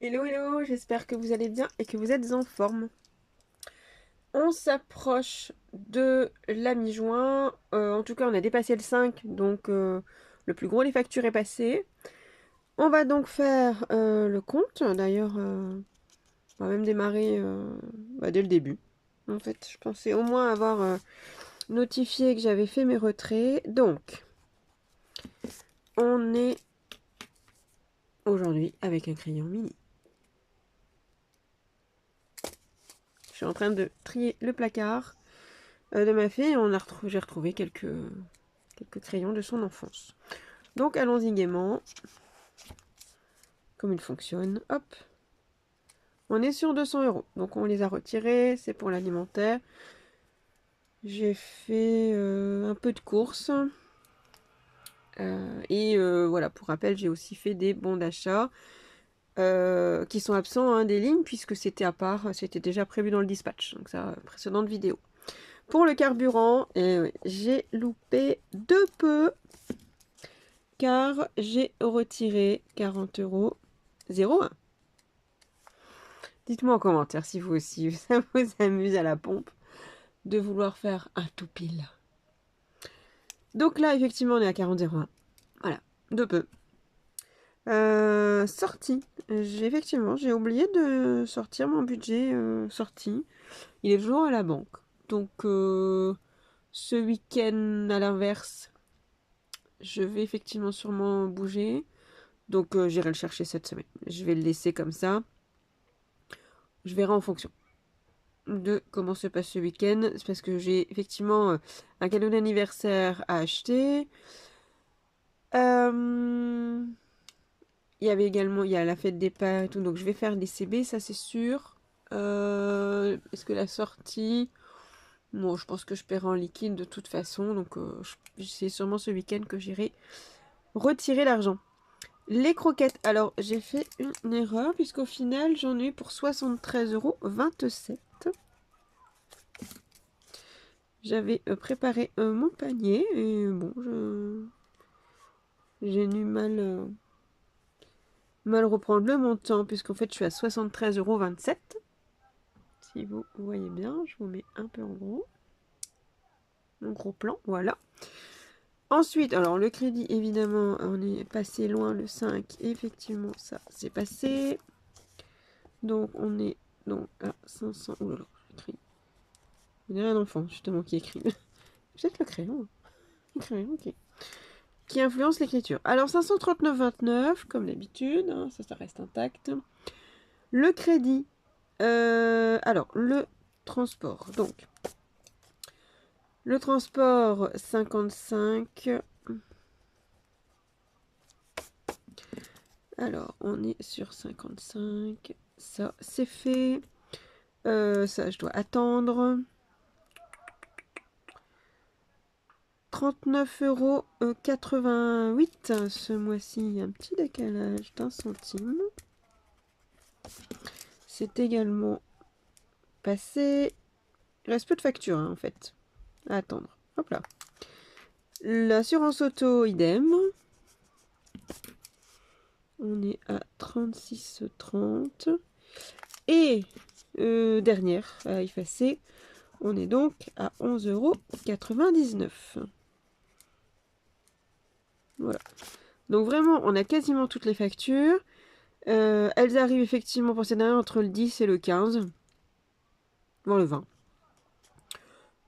Hello, hello, j'espère que vous allez bien et que vous êtes en forme. On s'approche de la mi-juin, en tout cas on a dépassé le 5, donc le plus gros des factures est passé. On va donc faire le compte, d'ailleurs on va même démarrer dès le début. En fait, je pensais au moins avoir notifié que j'avais fait mes retraits. Donc, on est aujourd'hui avec un crayon mini. Je suis en train de trier le placard de ma fille et j'ai retrouvé quelques crayons de son enfance. Donc allons-y gaiement. Comme il fonctionne. Hop. On est sur 200 euros. Donc on les a retirés. C'est pour l'alimentaire. J'ai fait un peu de courses. Voilà, pour rappel, j'ai aussi fait des bons d'achat qui sont absents des lignes puisque c'était à part. C'était déjà prévu dans le dispatch. Donc ça, précédente vidéo. Pour le carburant, j'ai loupé de peu car j'ai retiré 40 euros 01. Dites-moi en commentaire si vous aussi, ça vous amuse à la pompe de vouloir faire un tout pile. Donc là, effectivement, on est à 40,01. Voilà, de peu. Sortie. Effectivement, j'ai oublié de sortir mon budget sortie. Il est toujours à la banque. Donc, ce week-end, à l'inverse, je vais effectivement sûrement bouger. Donc, j'irai le chercher cette semaine. Je vais le laisser comme ça. Je verrai en fonction de comment se passe ce week-end. C'est parce que j'ai effectivement un cadeau d'anniversaire à acheter. Il y avait également, il y a la fête des pères et tout, donc je vais faire des CB, ça c'est sûr. Est-ce que la sortie... Bon, je pense que je paierai en liquide de toute façon, donc c'est sûrement ce week-end que j'irai retirer l'argent. Les croquettes, alors j'ai fait une erreur, puisqu'au final j'en ai eu pour 73,27 €. J'avais préparé mon panier, et bon, j'ai dû mal reprendre le montant, puisqu'en fait je suis à 73,27 €. Si vous voyez bien, je vous mets un peu en gros. Mon gros plan, voilà. Ensuite, alors le crédit, évidemment, on est passé loin le 5. Effectivement, ça c'est passé. Donc on est donc à 500. Oh là là, j'écris. Il y a un enfant, justement, qui écrit. Peut-être le crayon. Le crayon, ok. Qui influence l'écriture. Alors 539,29, comme d'habitude, hein, ça reste intact. Le crédit. Alors, le transport. Donc, le transport, 55. Alors, on est sur 55. Ça, c'est fait. Ça, je dois attendre. 39,88 € ce mois-ci. Un petit décalage d'un centime. C'est également passé. Il reste peu de factures, hein, en fait. À attendre. Hop là. L'assurance auto, idem. On est à 36,30. Et dernière à effacer, on est donc à 11,99 €. Voilà. Donc vraiment, on a quasiment toutes les factures. Elles arrivent effectivement pour cette dernière entre le 10 et le 15. Voire le 20.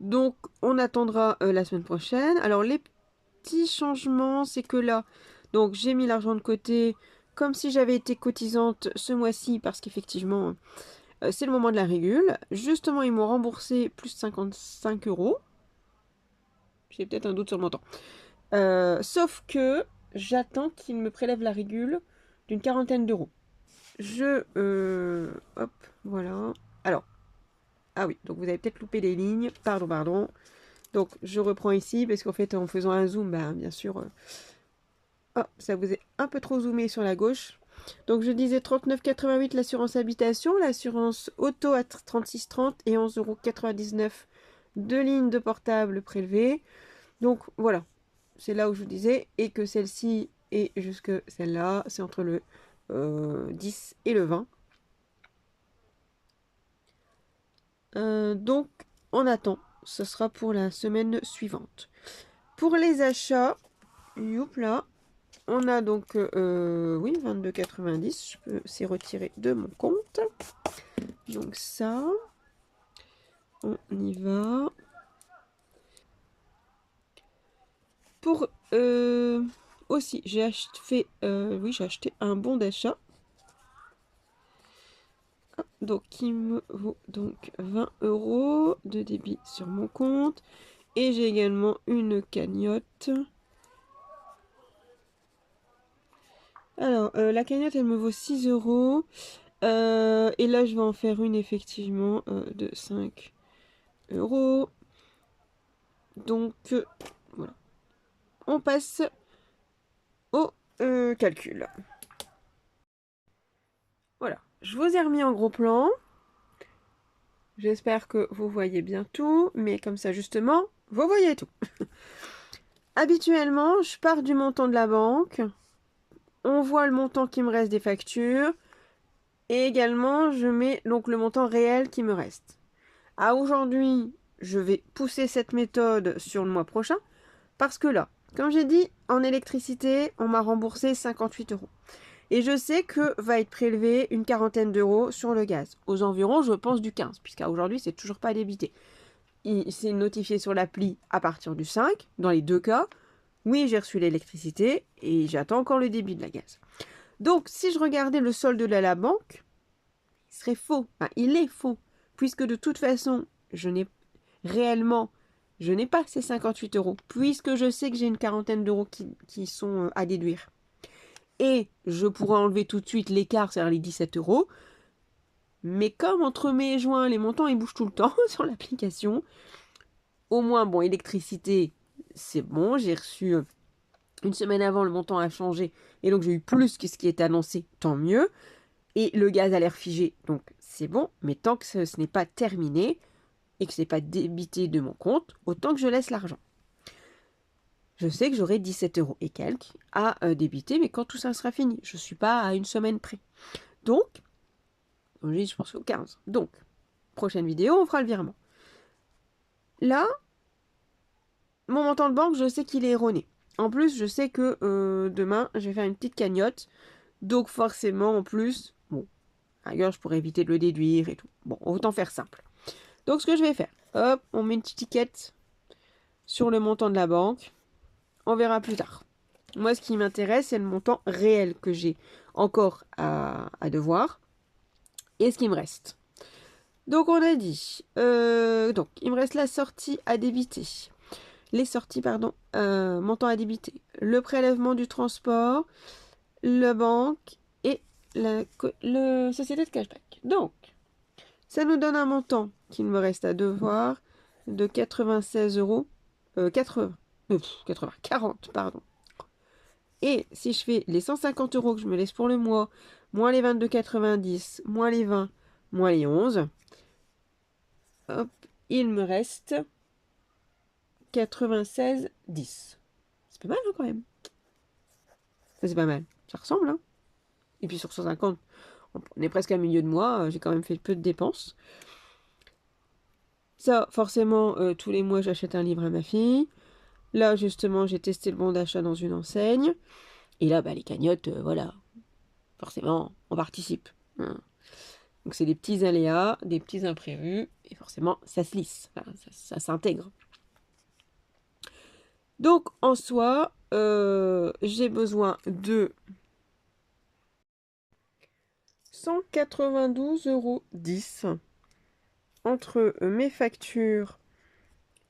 Donc on attendra la semaine prochaine. Alors les petits changements, c'est que là, donc j'ai mis l'argent de côté comme si j'avais été cotisante ce mois-ci parce qu'effectivement c'est le moment de la régule. Justement, ils m'ont remboursé plus de 55 €. J'ai peut-être un doute sur le montant. Sauf que j'attends qu'ils me prélèvent la régule d'une quarantaine d'euros. Hop, voilà. Alors, ah oui, donc vous avez peut-être loupé des lignes. Pardon. Donc, je reprends ici, parce qu'en fait, en faisant un zoom, bien sûr, ça vous est un peu trop zoomé sur la gauche. Donc, je disais 39,88 l'assurance habitation, l'assurance auto à 36,30 et 11,99 € de lignes de portable prélevées. Donc, voilà. C'est là où je vous disais, et que celle-ci et jusque celle-là, c'est entre le 10 et le 20. Donc, on attend. Ce sera pour la semaine suivante. Pour les achats, là, on a donc, oui, 22,90. C'est retiré de mon compte. Donc ça, on y va. Pour aussi, j'ai acheté, oui, j'ai acheté un bon d'achat. Donc, il me vaut donc 20 € de débit sur mon compte. Et j'ai également une cagnotte. Alors, la cagnotte, elle me vaut 6 €. Et là, je vais en faire une, effectivement, de 5 €. Donc, voilà. On passe au calcul. Voilà. Je vous ai remis en gros plan. J'espère que vous voyez bien tout. Mais comme ça, justement, vous voyez tout. Habituellement, je pars du montant de la banque. On voit le montant qui me reste des factures. Et également, je mets donc le montant réel qui me reste. À aujourd'hui, je vais pousser cette méthode sur le mois prochain. Parce que là, comme j'ai dit, en électricité, on m'a remboursé 58 €. Et je sais que va être prélevé une quarantaine d'euros sur le gaz. Aux environs, je pense, du 15, puisqu'à aujourd'hui, c'est toujours pas débité. C'est notifié sur l'appli à partir du 5, dans les deux cas. Oui, j'ai reçu l'électricité et j'attends encore le débit de la gaz. Donc, si je regardais le solde de la banque, il serait faux. Enfin, il est faux. Puisque de toute façon, je n'ai pas ces 58 €. Puisque je sais que j'ai une quarantaine d'euros qui sont à déduire. Et je pourrais enlever tout de suite l'écart, c'est-à-dire les 17 €. Mais comme entre mai et juin, les montants ils bougent tout le temps sur l'application, au moins, bon, électricité, c'est bon, j'ai reçu une semaine avant, le montant a changé, et donc j'ai eu plus que ce qui est annoncé, tant mieux. Et le gaz a l'air figé, donc c'est bon, mais tant que ce n'est pas terminé, et que ce n'est pas débité de mon compte, autant que je laisse l'argent. Je sais que j'aurai 17 € et quelques à débiter, mais quand tout ça sera fini, je ne suis pas à une semaine près. Donc, je pense au 15. Donc, prochaine vidéo, on fera le virement. Là, mon montant de banque, je sais qu'il est erroné. En plus, je sais que demain, je vais faire une petite cagnotte. Donc, forcément, en plus, bon, ailleurs, je pourrais éviter de le déduire et tout. Bon, autant faire simple. Donc, ce que je vais faire, hop, on met une petite étiquette sur le montant de la banque. On verra plus tard. Moi, ce qui m'intéresse, c'est le montant réel que j'ai encore à devoir et ce qui me reste. Donc, on a dit, donc, il me reste la sortie à débiter. Les sorties, pardon, montant à débiter. Le prélèvement du transport, la banque et la société de cashback. Donc, ça nous donne un montant qu'il me reste à devoir de 96 €. 40, pardon. Et si je fais les 150 € que je me laisse pour le mois, moins les 22,90, moins les 20, moins les 11, hop, il me reste 96,10. C'est pas mal hein, quand même. C'est pas mal. Ça ressemble, hein. Et puis sur 150, on est presque à milieu de mois. J'ai quand même fait peu de dépenses. Ça, forcément, tous les mois, j'achète un livre à ma fille. Là, justement, j'ai testé le bon d'achat dans une enseigne. Et là, bah, les cagnottes, voilà. Forcément, on participe. Hein. Donc, c'est des petits aléas, des petits imprévus. Et forcément, ça se lisse. Enfin, ça s'intègre. Donc, en soi, j'ai besoin de 192,10 € entre mes factures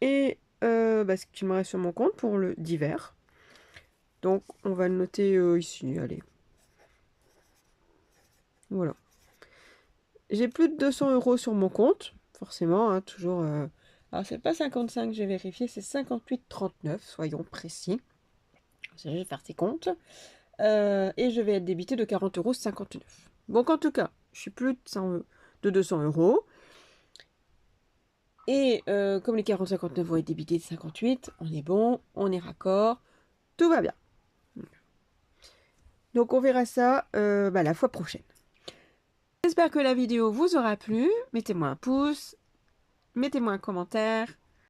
et ce qui me reste sur mon compte pour le divers. Donc, on va le noter ici, allez. Voilà. J'ai plus de 200 € sur mon compte, forcément, hein, toujours... Alors, c'est pas 55, j'ai vérifié, c'est 58,39, soyons précis. Je vais faire ces comptes. Et je vais être débité de 40,59 €. Donc, en tout cas, je suis plus de 200 €. Et comme les 40,59 vont être débités de 58, on est bon, on est raccord, tout va bien. Donc on verra ça la fois prochaine. J'espère que la vidéo vous aura plu. Mettez-moi un pouce, mettez-moi un commentaire.